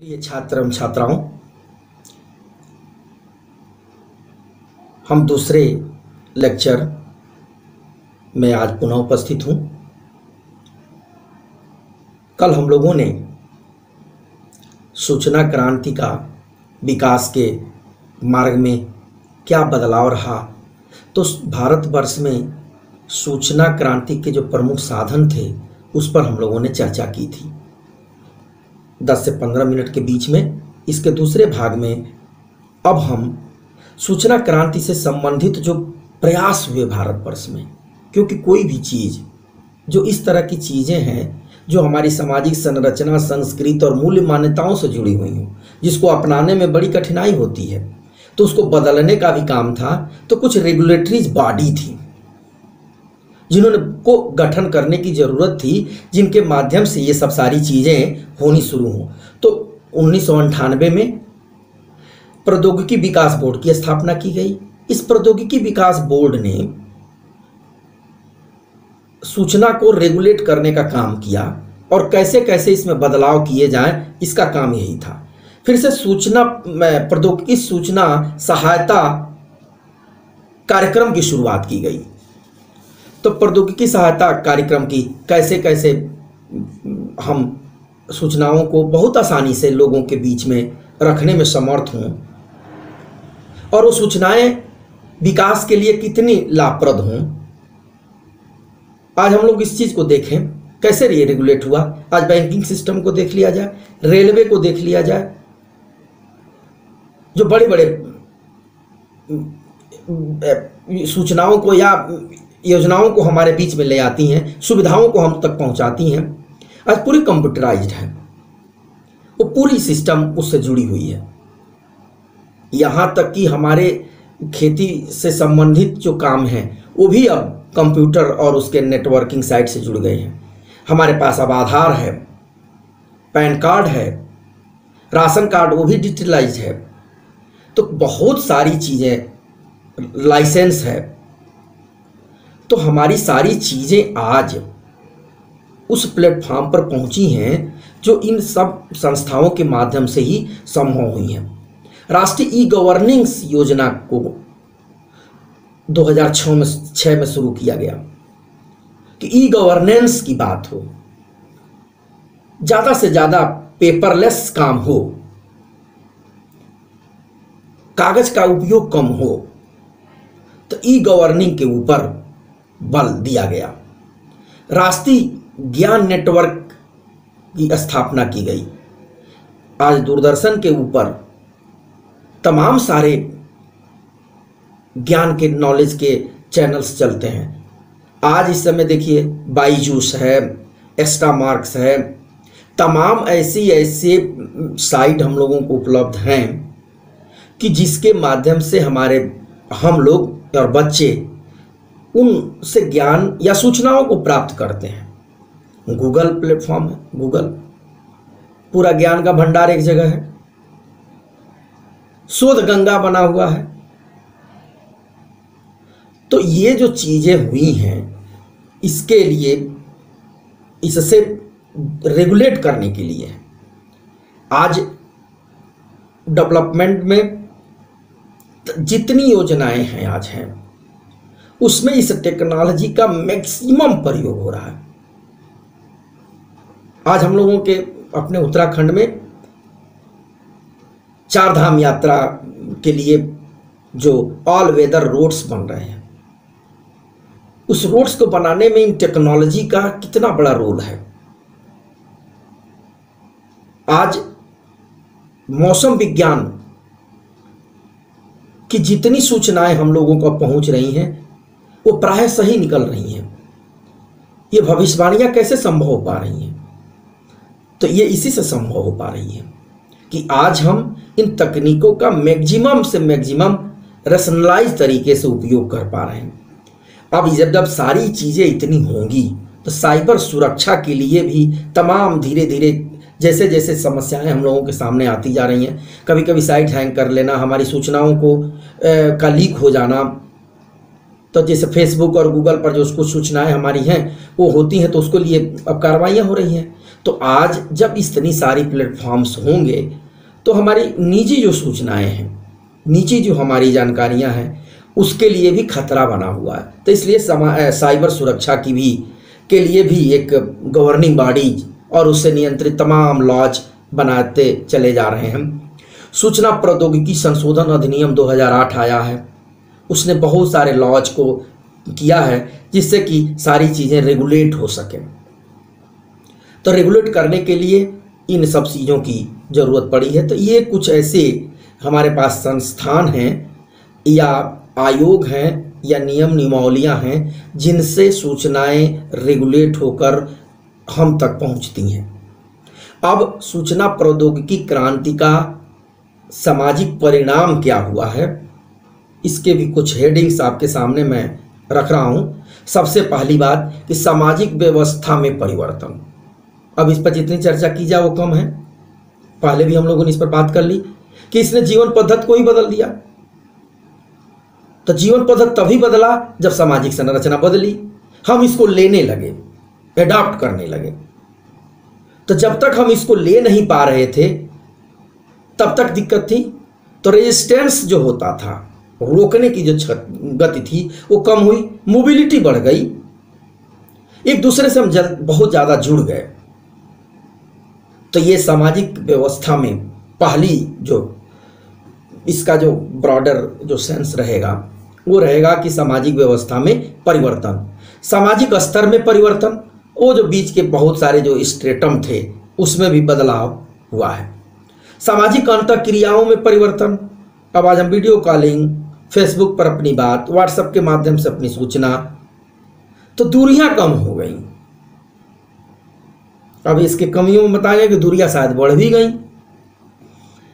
प्रिय छात्र एवं छात्राओं, हम दूसरे लेक्चर में आज पुनः उपस्थित हूँ। कल हम लोगों ने सूचना क्रांति का विकास के मार्ग में क्या बदलाव रहा, तो भारतवर्ष में सूचना क्रांति के जो प्रमुख साधन थे उस पर हम लोगों ने चर्चा की थी 10 से 15 मिनट के बीच में। इसके दूसरे भाग में अब हम सूचना क्रांति से संबंधित जो प्रयास हुए भारतवर्ष में, क्योंकि कोई भी चीज़ जो इस तरह की चीज़ें हैं जो हमारी सामाजिक संरचना, संस्कृति और मूल्य मान्यताओं से जुड़ी हुई हों, जिसको अपनाने में बड़ी कठिनाई होती है, तो उसको बदलने का भी काम था। तो कुछ रेगुलेटरीज बॉडी थी जिन्होंने को गठन करने की ज़रूरत थी, जिनके माध्यम से ये सब सारी चीज़ें होनी शुरू हों। तो 1998 में प्रौद्योगिकी विकास बोर्ड की स्थापना की गई। इस प्रौद्योगिकी विकास बोर्ड ने सूचना को रेगुलेट करने का काम किया और कैसे कैसे इसमें बदलाव किए जाएं, इसका काम यही था। फिर से सूचना प्रौद्योगिकी सूचना सहायता कार्यक्रम की शुरुआत की गई। तो प्रौद्योगिकी सहायता कार्यक्रम की कैसे कैसे हम सूचनाओं को बहुत आसानी से लोगों के बीच में रखने में समर्थ हों और वो सूचनाएं विकास के लिए कितनी लाभप्रद हों। आज हम लोग इस चीज़ को देखें कैसे ये रेगुलेट हुआ। आज बैंकिंग सिस्टम को देख लिया जाए, रेलवे को देख लिया जाए, जो बड़े बड़े सूचनाओं को या योजनाओं को हमारे बीच में ले आती हैं, सुविधाओं को हम तक पहुंचाती हैं, आज पूरी कंप्यूटराइज्ड है। वो पूरी सिस्टम उससे जुड़ी हुई है। यहाँ तक कि हमारे खेती से संबंधित जो काम हैं वो भी अब कंप्यूटर और उसके नेटवर्किंग साइट से जुड़ गए हैं। हमारे पास अब आधार है, पैन कार्ड है, राशन कार्ड वो भी डिजिटलाइज है। तो बहुत सारी चीज़ें, लाइसेंस है। तो हमारी सारी चीज़ें आज उस प्लेटफॉर्म पर पहुंची हैं जो इन सब संस्थाओं के माध्यम से ही संभव हुई हैं। राष्ट्रीय ई गवर्नेंस योजना को 2006 में शुरू किया गया कि ई गवर्नेंस की बात हो, ज़्यादा से ज़्यादा पेपरलेस काम हो, कागज़ का उपयोग कम हो। तो ई गवर्निंग के ऊपर बल दिया गया। राष्ट्रीय ज्ञान नेटवर्क की स्थापना की गई। आज दूरदर्शन के ऊपर तमाम सारे ज्ञान के, नॉलेज के चैनल्स चलते हैं। आज इस समय देखिए बाईजूस है, एक्स्ट्रा मार्क्स है, तमाम ऐसे साइट हम लोगों को उपलब्ध हैं कि जिसके माध्यम से हम लोग और बच्चे उनसे ज्ञान या सूचनाओं को प्राप्त करते हैं। गूगल प्लेटफॉर्म है, गूगल पूरा ज्ञान का भंडार एक जगह है। शोध गंगा बना हुआ है। तो ये जो चीज़ें हुई हैं, इसके लिए, इससे रेगुलेट करने के लिए आज डेवलपमेंट में जितनी योजनाएं हैं आज हैं, उसमें इस टेक्नोलॉजी का मैक्सिमम प्रयोग हो रहा है। आज हम लोगों के अपने उत्तराखंड में 4 धाम यात्रा के लिए जो ऑल वेदर रोड्स बन रहे हैं, उस रोड्स को बनाने में इन टेक्नोलॉजी का कितना बड़ा रोल है। आज मौसम विज्ञान की जितनी सूचनाएं हम लोगों को पहुंच रही हैं वो प्राय सही निकल रही हैं। ये भविष्यवाणियां कैसे संभव हो पा रही हैं? तो ये इसी से संभव हो पा रही है कि आज हम इन तकनीकों का मैक्सिमम से मैक्सिमम रैशनलाइज तरीके से उपयोग कर पा रहे हैं। अब जब सारी चीज़ें इतनी होंगी तो साइबर सुरक्षा के लिए भी तमाम धीरे धीरे जैसे जैसे समस्याएं हम लोगों के सामने आती जा रही हैं, कभी कभी साइट हैंग कर लेना, हमारी सूचनाओं को का लीक हो जाना, तो जैसे फेसबुक और गूगल पर जो कुछ सूचनाएं हमारी हैं वो होती हैं, तो उसके लिए अब कार्रवाइयाँ हो रही हैं। तो आज जब इतनी सारी प्लेटफॉर्म्स होंगे तो हमारी निजी जो सूचनाएं हैं, निजी जो हमारी जानकारियां हैं, उसके लिए भी खतरा बना हुआ है। तो इसलिए साइबर सुरक्षा की भी के लिए भी एक गवर्निंग बॉडी और उससे नियंत्रित तमाम लॉज बनाते चले जा रहे हैं। सूचना प्रौद्योगिकी संशोधन अधिनियम 2008 आया है, उसने बहुत सारे लॉज को किया है जिससे कि सारी चीज़ें रेगुलेट हो सकें। तो रेगुलेट करने के लिए इन सब चीज़ों की ज़रूरत पड़ी है। तो ये कुछ ऐसे हमारे पास संस्थान हैं या आयोग हैं या नियम नियमावलियाँ हैं जिनसे सूचनाएं रेगुलेट होकर हम तक पहुंचती हैं। अब सूचना प्रौद्योगिकी क्रांति का सामाजिक परिणाम क्या हुआ है, इसके भी कुछ हेडिंग्स आपके सामने मैं रख रहा हूं। सबसे पहली बात कि सामाजिक व्यवस्था में परिवर्तन। अब इस पर जितनी चर्चा की जाए वो कम है। पहले भी हम लोगों ने इस पर बात कर ली कि इसने जीवन पद्धति को ही बदल दिया। तो जीवन पद्धति तभी बदला जब सामाजिक संरचना बदली, हम इसको लेने लगे, एडॉप्ट करने लगे। तो जब तक हम इसको ले नहीं पा रहे थे तब तक दिक्कत थी। तो रेजिस्टेंस जो होता था, रोकने की जो गति थी वो कम हुई, मोबिलिटी बढ़ गई, एक दूसरे से हम बहुत ज़्यादा जुड़ गए। तो ये सामाजिक व्यवस्था में पहली जो इसका जो ब्रॉडर जो सेंस रहेगा वो रहेगा कि सामाजिक व्यवस्था में परिवर्तन, सामाजिक स्तर में परिवर्तन। वो जो बीच के बहुत सारे जो स्ट्रेटम थे उसमें भी बदलाव हुआ है। सामाजिक अंतःक्रियाओं में परिवर्तन। अब आज हम वीडियो कॉलिंग, फेसबुक पर अपनी बात, व्हाट्सएप के माध्यम से अपनी सूचना, तो दूरियां कम हो गई। अब इसके कमियों में बताया कि दूरियां शायद बढ़ भी गई।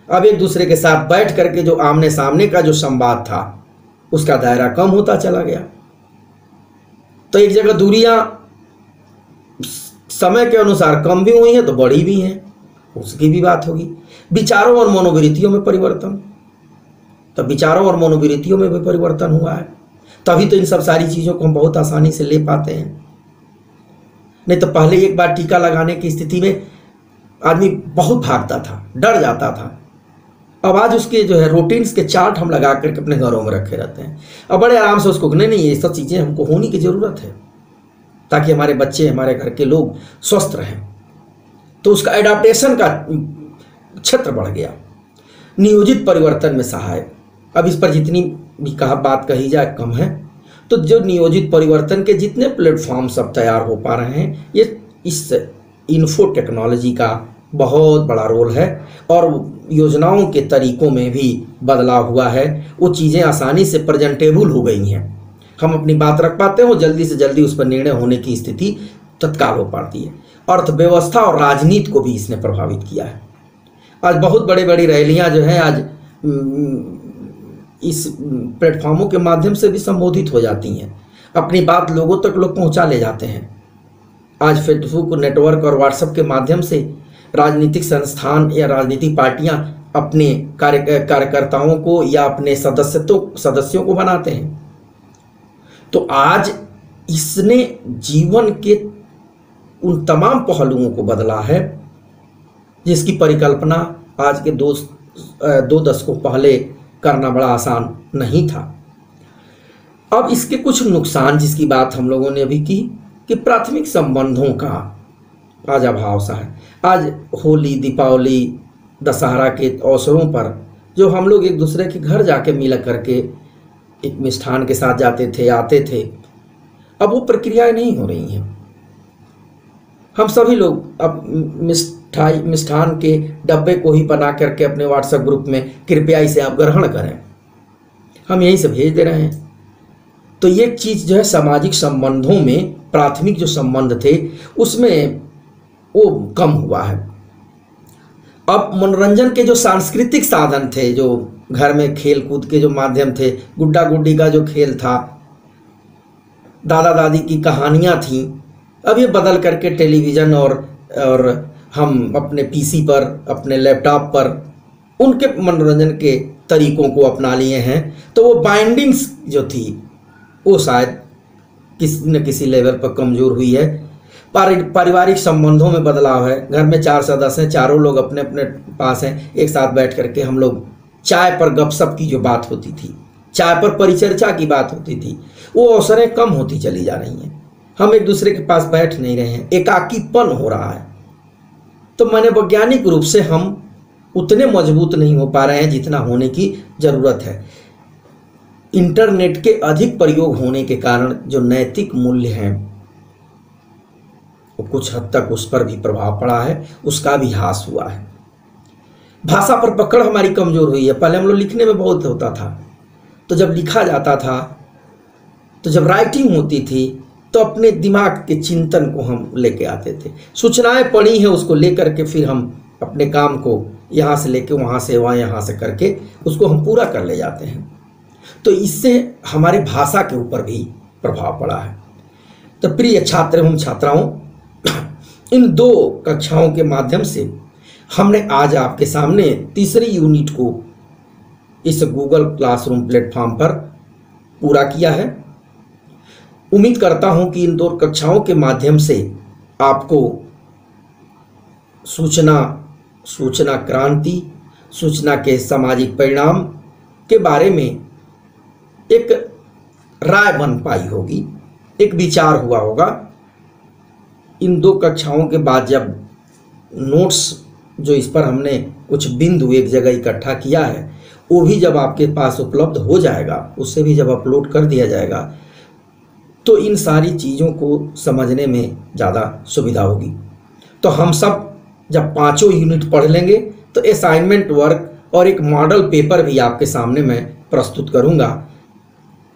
अब एक दूसरे के साथ बैठ करके जो आमने सामने का जो संवाद था उसका दायरा कम होता चला गया। तो एक जगह दूरियां समय के अनुसार कम भी हुई हैं तो बढ़ी भी हैं, उसकी भी बात होगी। विचारों और मनोवृत्तियों में परिवर्तन। तो विचारों और मनोवृत्तियों में भी परिवर्तन हुआ है, तभी तो इन सब सारी चीज़ों को हम बहुत आसानी से ले पाते हैं। नहीं तो पहले एक बार टीका लगाने की स्थिति में आदमी बहुत भागता था, डर जाता था। अब आज उसके जो है रूटीन्स के चार्ट हम लगा करके अपने घरों में रखे रहते हैं। अब बड़े आराम से उसको नहीं ये सब चीज़ें हमको होने की ज़रूरत है ताकि हमारे बच्चे, हमारे घर के लोग स्वस्थ रहें। तो उसका एडाप्टेशन का क्षेत्र बढ़ गया। नियोजित परिवर्तन में सहायक। अब इस पर जितनी भी बात कही जाए कम है। तो जो नियोजित परिवर्तन के जितने प्लेटफॉर्म्स अब तैयार हो पा रहे हैं, ये इस इन्फो टेक्नोलॉजी का बहुत बड़ा रोल है। और योजनाओं के तरीकों में भी बदलाव हुआ है। वो चीज़ें आसानी से प्रेजेंटेबल हो गई हैं, हम अपनी बात रख पाते हैं, वो जल्दी से जल्दी उस पर निर्णय होने की स्थिति तत्काल हो पाती है। अर्थव्यवस्था और राजनीति को भी इसने प्रभावित किया है। आज बहुत बड़ी बड़ी रैलियां जो हैं आज इस प्लेटफॉर्मों के माध्यम से भी संबोधित हो जाती हैं, अपनी बात लोगों तक लोग पहुंचा ले जाते हैं। आज फेसबुक नेटवर्क और व्हाट्सएप के माध्यम से राजनीतिक संस्थान या राजनीतिक पार्टियां अपने कार्यकर्ताओं को या अपने सदस्यों को बनाते हैं। तो आज इसने जीवन के उन तमाम पहलुओं को बदला है जिसकी परिकल्पना आज के दो दशकों पहले करना बड़ा आसान नहीं था। अब इसके कुछ नुकसान जिसकी बात हम लोगों ने अभी की कि प्राथमिक संबंधों का आज अभाव सा है। आज होली, दीपावली, दशहरा के अवसरों पर जो हम लोग एक दूसरे के घर जाके मिल करके एक मिष्ठान के साथ जाते थे, आते थे, अब वो प्रक्रियाएं नहीं हो रही हैं। हम सभी लोग अब मिष्ठान के डब्बे को ही बना करके अपने व्हाट्सएप ग्रुप में कृपया इसे आप ग्रहण करें, हम यहीं से भेज दे रहे हैं। तो ये चीज़ जो है सामाजिक संबंधों में प्राथमिक जो संबंध थे उसमें वो कम हुआ है। अब मनोरंजन के जो सांस्कृतिक साधन थे, जो घर में खेल कूद के जो माध्यम थे, गुड्डा गुड्डी का जो खेल था, दादा दादी की कहानियाँ थीं, अब ये बदल करके टेलीविज़न और हम अपने पीसी पर, अपने लैपटॉप पर उनके मनोरंजन के तरीकों को अपना लिए हैं। तो वो बाइंडिंग्स जो थी वो शायद किसी न किसी लेवल पर कमज़ोर हुई है। पारिवारिक संबंधों में बदलाव है। घर में 4 सदस्य हैं, चारों लोग अपने अपने पास हैं, एक साथ बैठ करके हम लोग चाय पर गपशप की जो बात होती थी, चाय पर परिचर्चा की बात होती थी, वो अवसरें कम होती चली जा रही हैं। हम एक दूसरे के पास बैठ नहीं रहे हैं, एकाकीपन हो रहा है। तो माने वैज्ञानिक रूप से हम उतने मजबूत नहीं हो पा रहे हैं जितना होने की ज़रूरत है। इंटरनेट के अधिक प्रयोग होने के कारण जो नैतिक मूल्य हैं वो कुछ हद तक उस पर भी प्रभाव पड़ा है, उसका भी ह्रास हुआ है। भाषा पर पकड़ हमारी कमज़ोर हुई है। पहले हम लोग लिखने में बहुत होता था, तो जब लिखा जाता था, तो जब राइटिंग होती थी, तो अपने दिमाग के चिंतन को हम लेके आते थे। सूचनाएं पढ़ी हैं, उसको लेकर के फिर हम अपने काम को यहाँ से लेके वहाँ से वहाँ, यहाँ से करके उसको हम पूरा कर ले जाते हैं। तो इससे हमारी भाषा के ऊपर भी प्रभाव पड़ा है। तो प्रिय छात्र एवं छात्राओं, इन 2 कक्षाओं के माध्यम से हमने आज आपके सामने तीसरी यूनिट को इस गूगल क्लासरूम प्लेटफॉर्म पर पूरा किया है। उम्मीद करता हूं कि इन 2 कक्षाओं के माध्यम से आपको सूचना क्रांति, सूचना के सामाजिक परिणाम के बारे में एक राय बन पाई होगी, एक विचार हुआ होगा। इन 2 कक्षाओं के बाद जब नोट्स जो इस पर हमने कुछ बिंदु एक जगह इकट्ठा किया है, वो भी जब आपके पास उपलब्ध हो जाएगा, उससे भी जब अपलोड कर दिया जाएगा, तो इन सारी चीज़ों को समझने में ज़्यादा सुविधा होगी। तो हम सब जब 5 यूनिट पढ़ लेंगे तो असाइनमेंट वर्क और एक मॉडल पेपर भी आपके सामने मैं प्रस्तुत करूँगा।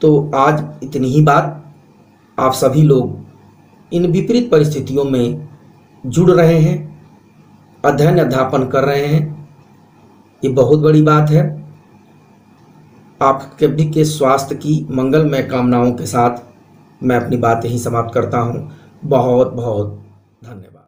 तो आज इतनी ही बात। आप सभी लोग इन विपरीत परिस्थितियों में जुड़ रहे हैं, अध्ययन अध्यापन कर रहे हैं, ये बहुत बड़ी बात है। आपके भी के स्वास्थ्य की मंगलमय कामनाओं के साथ मैं अपनी बात यहीं समाप्त करता हूँ। बहुत बहुत धन्यवाद।